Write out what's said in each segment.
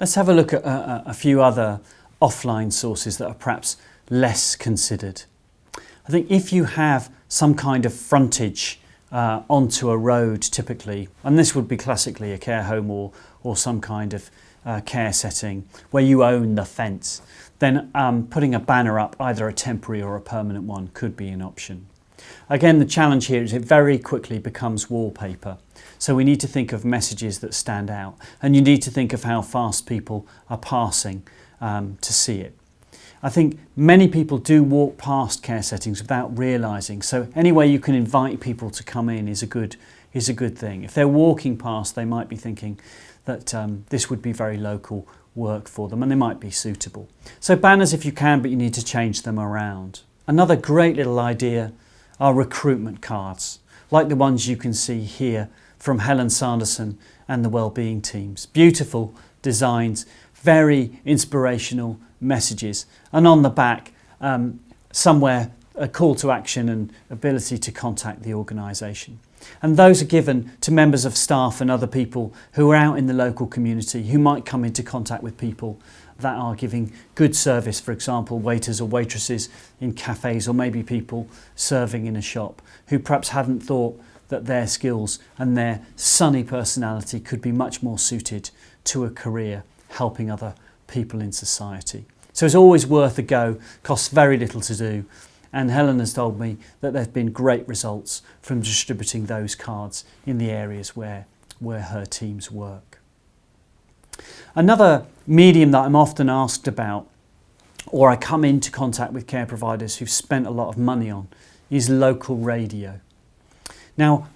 Let's have a look at a few other offline sources that are perhaps less considered. I think if you have some kind of frontage onto a road typically, and this would be classically a care home or some kind of care setting where you own the fence, then putting a banner up, either a temporary or a permanent one, could be an option. Again, the challenge here is it very quickly becomes wallpaper. So we need to think of messages that stand out, and you need to think of how fast people are passing to see it. I think many people do walk past care settings without realising, so any way you can invite people to come in is a good thing. If they're walking past, they might be thinking that this would be very local work for them and they might be suitable. So banners if you can, but you need to change them around. Another great little idea are recruitment cards, like the ones you can see here from Helen Sanderson and the wellbeing teams. Beautiful designs, very inspirational messages, and on the back somewhere a call to action and ability to contact the organisation. And those are given to members of staff and other people who are out in the local community who might come into contact with people that are giving good service, for example waiters or waitresses in cafes, or maybe people serving in a shop who perhaps hadn't thought that their skills and their sunny personality could be much more suited to a career helping other people in society. So it's always worth a go, costs very little to do, and Helen has told me that there have been great results from distributing those cards in the areas where her teams work. Another medium that I'm often asked about, or I come into contact with care providers who've spent a lot of money on, is local radio. Now,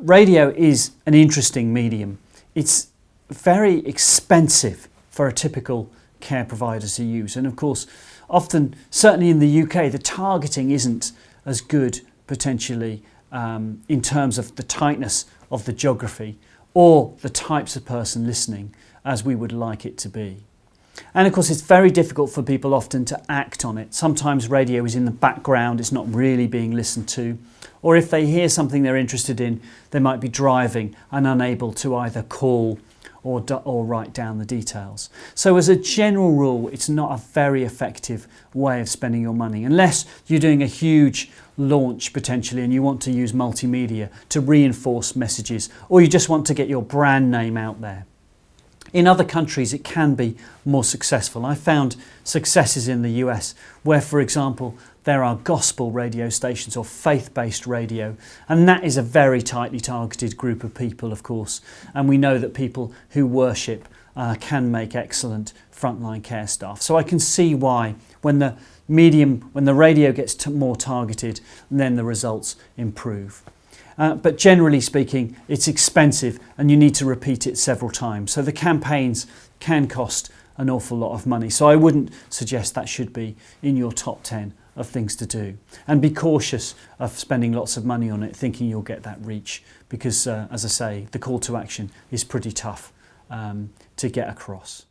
radio is an interesting medium. It's very expensive for a typical care provider to use, and of course often, certainly in the UK, the targeting isn't as good potentially in terms of the tightness of the geography or the types of person listening as we would like it to be. And of course it's very difficult for people often to act on it. Sometimes radio is in the background, it's not really being listened to, or if they hear something they're interested in, they might be driving and unable to either call or write down the details. So as a general rule, it's not a very effective way of spending your money, unless you're doing a huge launch potentially and you want to use multimedia to reinforce messages, or you just want to get your brand name out there. In other countries, it can be more successful. I found successes in the US where, for example, there are gospel radio stations or faith-based radio, and that is a very tightly targeted group of people, of course, and we know that people who worship can make excellent frontline care staff. So I can see why when the radio gets more targeted, then the results improve. But generally speaking, it's expensive and you need to repeat it several times. So the campaigns can cost an awful lot of money. So I wouldn't suggest that should be in your top 10 of things to do. And be cautious of spending lots of money on it thinking you'll get that reach, because as I say, the call to action is pretty tough to get across.